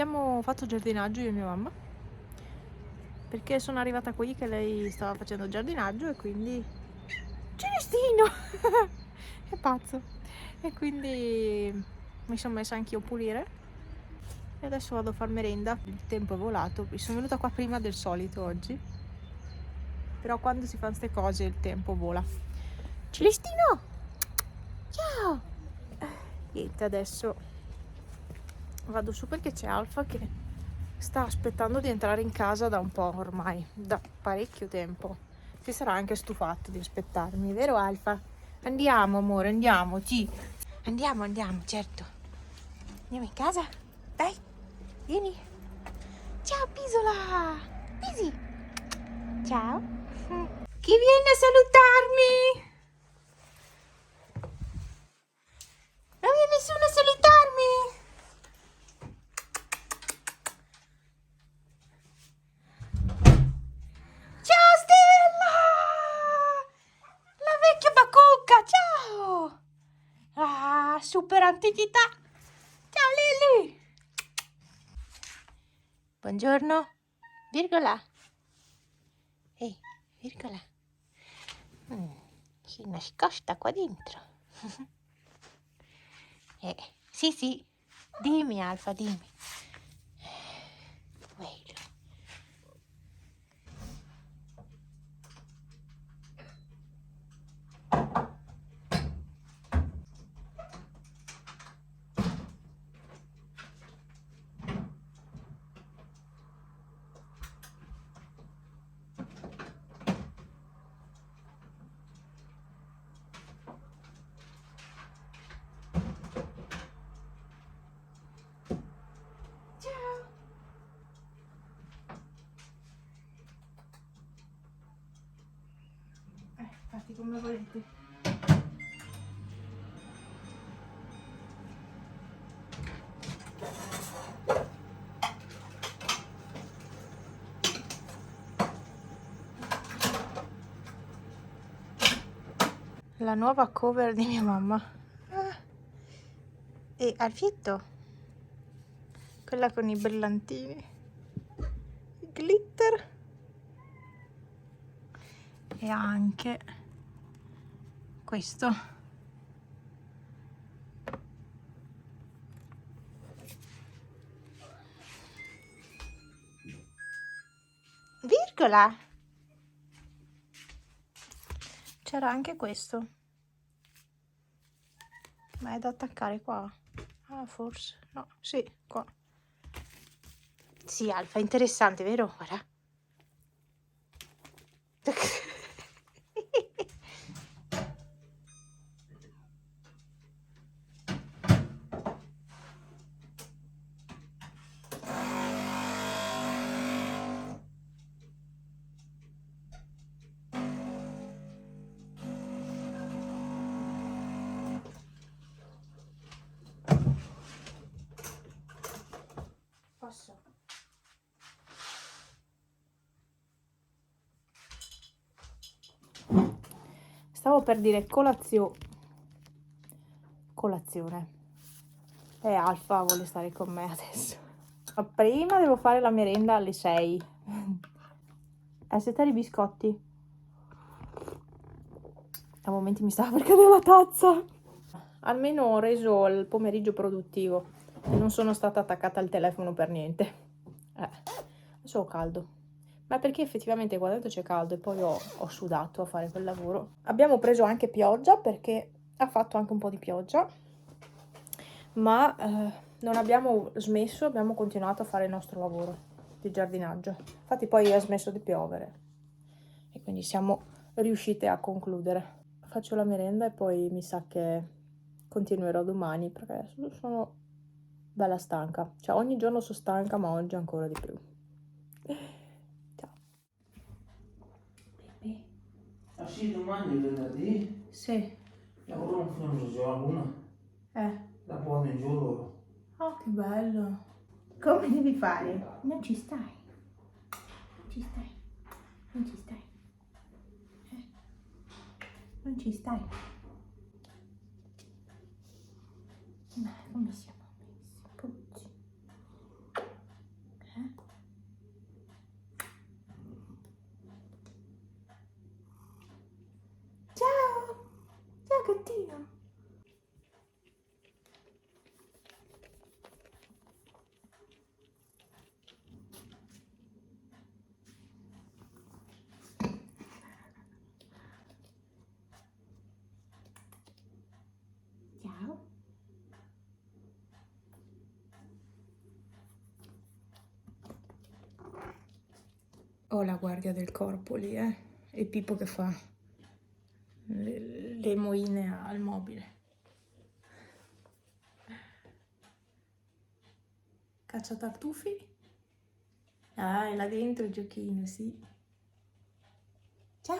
abbiamo fatto giardinaggio io e mia mamma, perché sono arrivata qui che lei stava facendo giardinaggio e quindi Celestino è pazzo, e quindi mi sono messa anch'io a pulire e adesso vado a far merenda. Il tempo è volato, sono venuta qua prima del solito oggi, però quando si fanno queste cose il tempo vola. Celestino, ciao. Niente, adesso vado su perché c'è Alfa che sta aspettando di entrare in casa da un po' ormai, da parecchio tempo. Si sarà anche stufato di aspettarmi, vero Alfa? Andiamo amore, andiamo, andiamo, certo. Andiamo in casa? Dai, vieni. Ciao Pisola, Pisi. Ciao. Chi viene a salutarmi? Non viene nessuno a salutarmi? Ciao Stella! La vecchia bacucca, ciao! Ah, super antichità! Ciao Lily! Buongiorno, virgola. Ehi, virgola. Si è nascosta qua dentro. Sì, dimmi Alfa, dimmi. Quello. Ciao! Fatti come volete. La nuova cover di mia mamma. E Alfietto, quella con i brillantini, i glitter, e anche questo. Virgola! C'era anche questo, ma è da attaccare qua. Ah, forse no, sì, qua. Sì, Alfa, interessante, vero? Guarda. Posso? Stavo per dire colazione. E Alfa vuole stare con me adesso. Ma prima devo fare la merenda alle 6. Assetta di biscotti. A momenti mi stava per cadere la tazza. Almeno ho reso il pomeriggio produttivo e non sono stata attaccata al telefono per niente. Adesso ho caldo. Ma perché effettivamente qua dentro c'è caldo e poi ho sudato a fare quel lavoro. Abbiamo preso anche pioggia perché ha fatto anche un po' di pioggia, ma non abbiamo smesso, abbiamo continuato a fare il nostro lavoro di giardinaggio. Infatti poi ha smesso di piovere e quindi siamo riuscite a concludere. Faccio la merenda e poi mi sa che continuerò domani perché adesso sono bella stanca. Cioè ogni giorno sono stanca, ma oggi ancora di più. Ciao. Pepe. Ah sì, domani è venerdì? Sì. E ora non fanno già una? La buona in giù loro. Oh, che bello. Come devi fare? Non ci stai. Non ci stai. Non ci stai. Non ci stai. Ma come siamo messi? Pucci. gattino. Ciao. Ho la guardia del corpo lì, e Pippo che fa le moine al mobile. Cacciatartufi? Ah, è là dentro il giochino, sì. Ciao!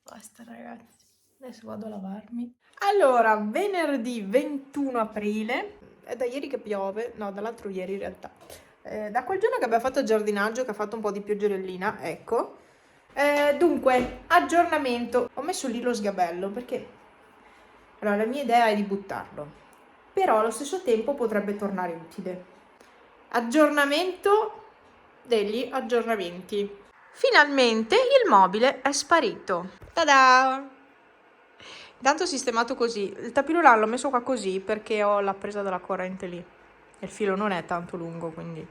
Basta ragazzi, adesso vado a lavarmi. Allora, venerdì 21 aprile, è da ieri che piove, no, dall'altro ieri in realtà. Da quel giorno che abbiamo fatto il giardinaggio, che ha fatto un po' di pioggerellina, ecco. Dunque, aggiornamento. Ho messo lì lo sgabello perché allora, la mia idea è di buttarlo, però allo stesso tempo potrebbe tornare utile. Aggiornamento degli aggiornamenti. Finalmente il mobile è sparito. Ta-da! Intanto ho sistemato così. Il tapirulano l'ho messo qua così perché ho la presa della corrente lì. Il filo non è tanto lungo, quindi.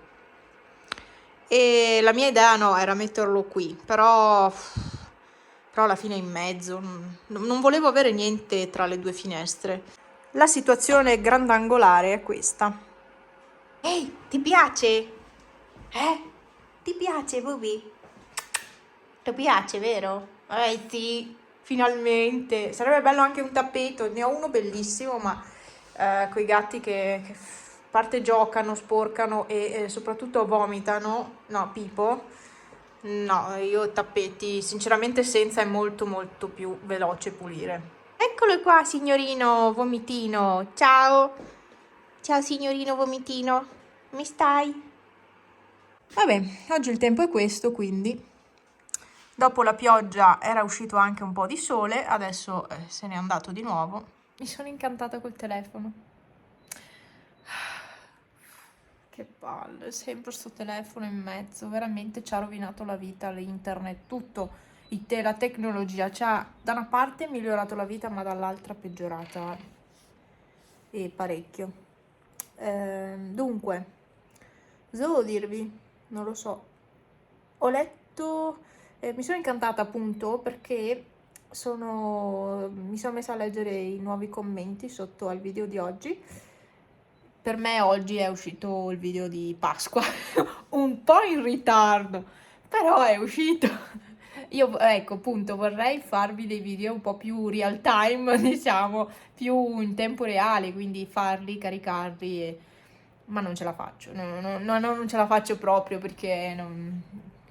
E la mia idea no, era metterlo qui, però alla fine in mezzo. Non volevo avere niente tra le due finestre. La situazione grandangolare è questa. Ehi, ti piace? Ti piace, Bubi? Ti piace, vero? Sì, finalmente. Sarebbe bello anche un tappeto. Ne ho uno bellissimo, ma quei gatti che a parte giocano, sporcano e soprattutto vomitano. No, Pipo. No, io tappeti, sinceramente senza è molto molto più veloce pulire. Eccolo qua, signorino vomitino. Ciao. Ciao, signorino vomitino. Mi stai? Vabbè, oggi il tempo è questo, quindi dopo la pioggia era uscito anche un po' di sole, adesso se n'è andato di nuovo. Mi sono incantata col telefono. Che palle, sempre sto telefono in mezzo, veramente ci ha rovinato la vita, l'internet, tutto, la tecnologia, ci ha da una parte migliorato la vita, ma dall'altra peggiorata e parecchio. Dunque, cosa devo dirvi? Non lo so. Ho letto, mi sono incantata appunto perché mi sono messa a leggere i nuovi commenti sotto al video di oggi. Per me oggi è uscito il video di Pasqua, un po' in ritardo, però è uscito. Io, ecco, appunto, vorrei farvi dei video un po' più real time, diciamo, più in tempo reale, quindi farli, caricarli, ma non ce la faccio. Non ce la faccio proprio perché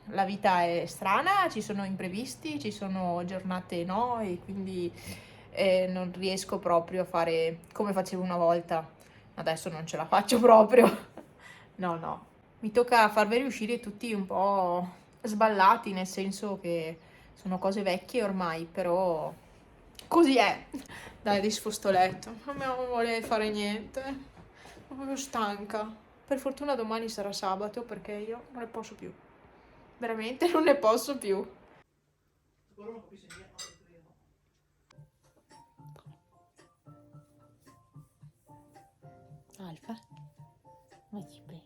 la vita è strana, ci sono imprevisti, ci sono giornate no, e quindi non riesco proprio a fare come facevo una volta. Adesso non ce la faccio proprio. No, no. Mi tocca farveli uscire tutti un po' sballati, nel senso che sono cose vecchie ormai, però così è. Dai, disfo sto letto. Non mi vuole fare niente. Sono proprio stanca. Per fortuna domani sarà sabato perché io non ne posso più. Veramente non ne posso più. Alfa, ma ci bello.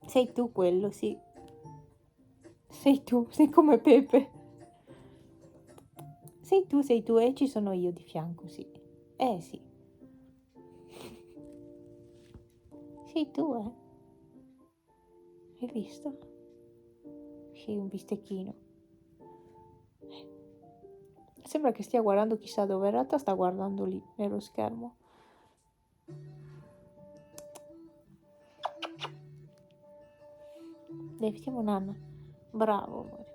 Sei tu quello, sì. Sei tu, sei come Pepe. Sei tu e ci sono io di fianco, sì. Sì. Sei tu, Hai visto? Sei un bistecchino. Sembra che stia guardando chissà dove, in realtà sta guardando lì, nello schermo. Dai, facciamo nanna. Bravo, amore.